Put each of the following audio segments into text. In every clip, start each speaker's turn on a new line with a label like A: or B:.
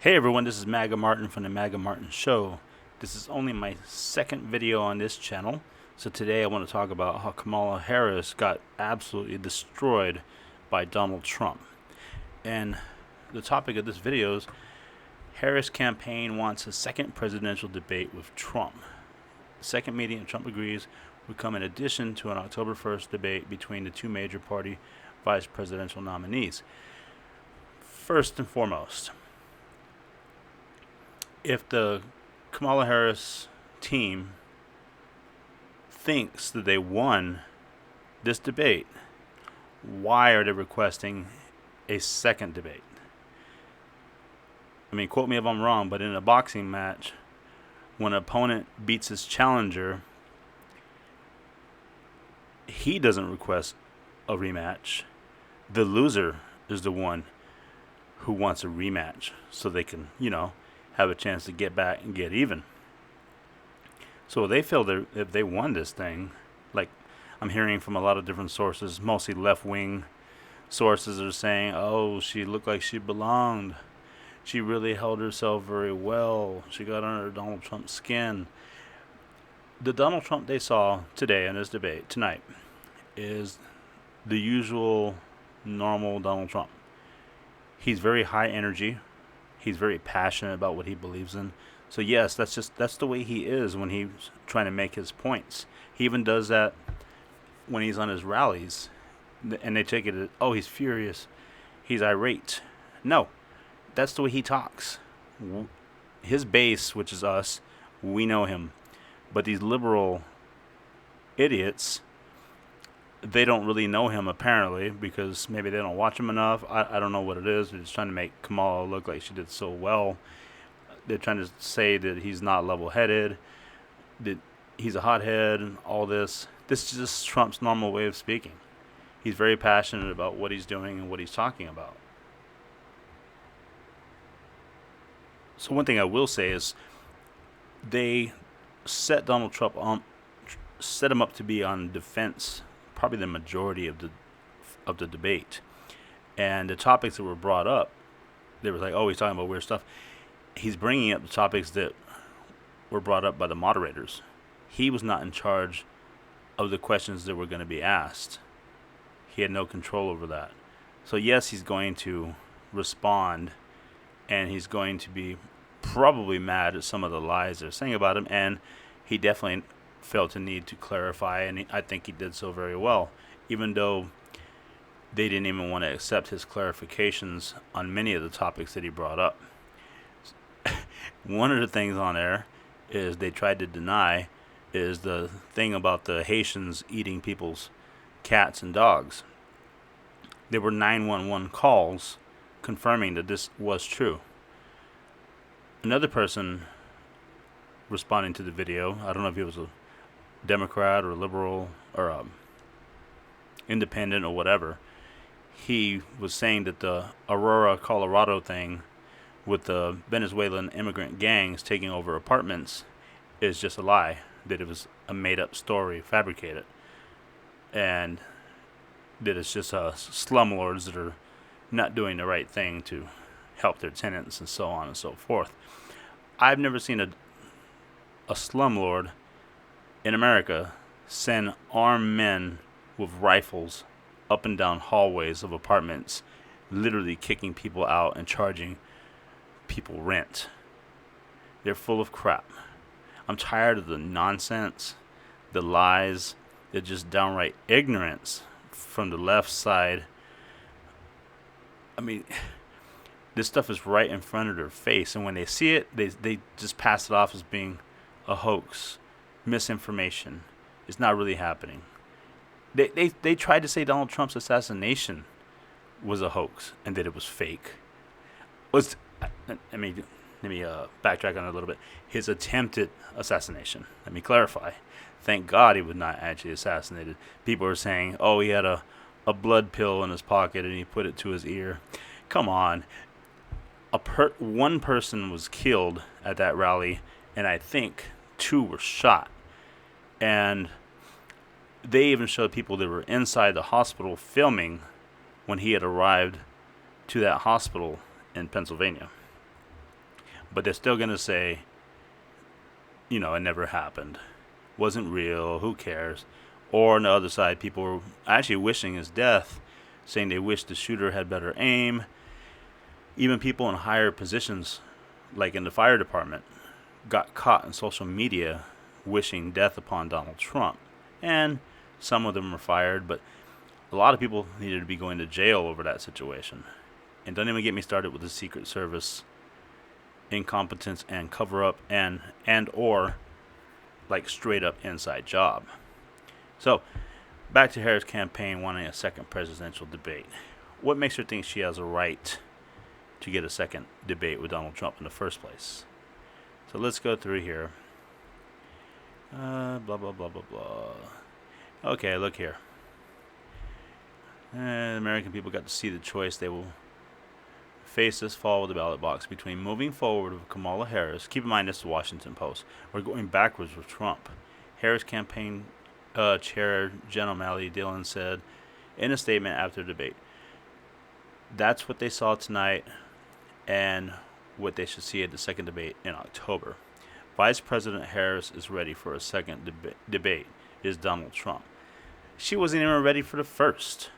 A: Hey everyone, this is Maga Martin from the Maga Martin Show. This is only my second video on this channel. So today I want to talk about how Kamala Harris got absolutely destroyed by Donald Trump. And the topic of this video is Harris campaign wants a second presidential debate with Trump. The second meeting Trump agrees would come in addition to an October 1st debate between the two major party vice presidential nominees. First and foremost, if the Kamala Harris team thinks that they won this debate, why are they requesting a second debate? I mean, quote me if I'm wrong, but in a boxing match, when an opponent beats his challenger, he doesn't request a rematch. The loser is the one who wants a rematch so they can, have a chance to get back and get even. So they feel that if they won this thing, like I'm hearing from a lot of different sources, mostly left-wing sources are saying, oh, she looked like she belonged. She really held herself very well. She got under Donald Trump's skin. The Donald Trump they saw today in this debate, tonight, is the usual, normal Donald Trump. He's very high energy. He's very passionate about what he believes in. So yes, that's the way he is when he's trying to make his points. He even does that when he's on his rallies, and they take it as, oh, he's furious, he's irate. No, that's the way he talks. His base, which is us, we know him. But these liberal idiots, they don't really know him apparently because maybe they don't watch him enough. I don't know what it is. They're just trying to make Kamala look like she did so well. They're trying to say that he's not level-headed, that he's a hothead, and all this. This is just Trump's normal way of speaking. He's very passionate about what he's doing and what he's talking about. So one thing I will say is they set Donald Trump on, set him up to be on defense probably the majority of the debate. And the topics that were brought up, they were like, oh, he's talking about weird stuff. He's bringing up the topics that were brought up by the moderators. He was not in charge of the questions that were going to be asked. He had no control over that. So yes, he's going to respond, and he's going to be probably mad at some of the lies they're saying about him, and he definitely felt a need to clarify, and I think he did so very well, even though they didn't even want to accept his clarifications on many of the topics that he brought up. One of the things on there is they tried to deny is the thing about the Haitians eating people's cats and dogs. There were 911 calls confirming that this was true. Another person responding to the video, I don't know if he was a Democrat or liberal or independent or whatever, he was saying that the Aurora, Colorado thing with the Venezuelan immigrant gangs taking over apartments is just a lie, that it was a made-up story, fabricated, and that it's just slumlords that are not doing the right thing to help their tenants and so on and so forth. I've never seen a slumlord in America send armed men with rifles up and down hallways of apartments, literally kicking people out and charging people rent. They're full of crap. I'm tired of the nonsense, the lies, the just downright ignorance from the left side. I mean, this stuff is right in front of their face, and when they see it, they just pass it off as being a hoax, misinformation. It's not really happening. They tried to say Donald Trump's assassination was a hoax and that it was fake. Let me backtrack on it a little bit. His attempted assassination. Let me clarify. Thank God he was not actually assassinated. People are saying, oh, he had a blood pill in his pocket and he put it to his ear. Come on. One person was killed at that rally, and I think 2 were shot. And they even showed people that were inside the hospital filming when he had arrived to that hospital in Pennsylvania. But they're still going to say, it never happened. Wasn't real. Who cares? Or on the other side, people were actually wishing his death, saying they wish the shooter had better aim. Even people in higher positions, like in the fire department, got caught in social media wishing death upon Donald Trump. And some of them were fired, but a lot of people needed to be going to jail over that situation. And don't even get me started with the Secret Service incompetence and cover up and or like straight up inside job. So back to Harris' campaign wanting a second presidential debate. What makes her think she has a right to get a second debate with Donald Trump in the first place? So let's go through here. Blah blah blah blah blah. Okay, look here. American people got to see the choice they will face this fall with the ballot box between moving forward with Kamala Harris. Keep in mind, this is the Washington Post. We're going backwards with Trump. Harris campaign chair Jen O'Malley Dillon said in a statement after the debate, that's what they saw tonight and what they should see at the second debate in October. Vice President Harris is ready for a second debate, is Donald Trump. She wasn't even ready for the first.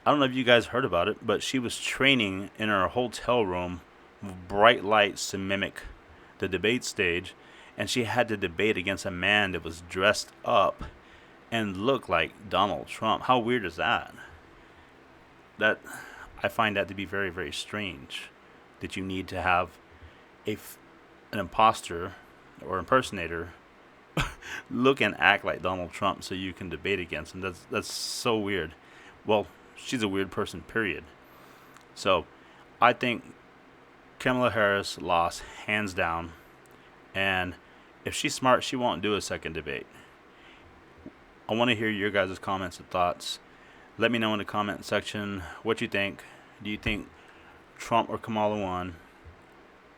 A: I don't know if you guys heard about it, but she was training in her hotel room with bright lights to mimic the debate stage, and she had to debate against a man that was dressed up and looked like Donald Trump. How weird is that? I find that to be very, very strange, that you need to have an imposter or impersonator look and act like Donald Trump so you can debate against him. That's so weird. Well, she's a weird person, period. So I think Kamala Harris lost hands down, and if she's smart, she won't do a second debate. I want to hear your guys' comments and thoughts. Let me know in the comment section what you think. Do you think Trump or Kamala won?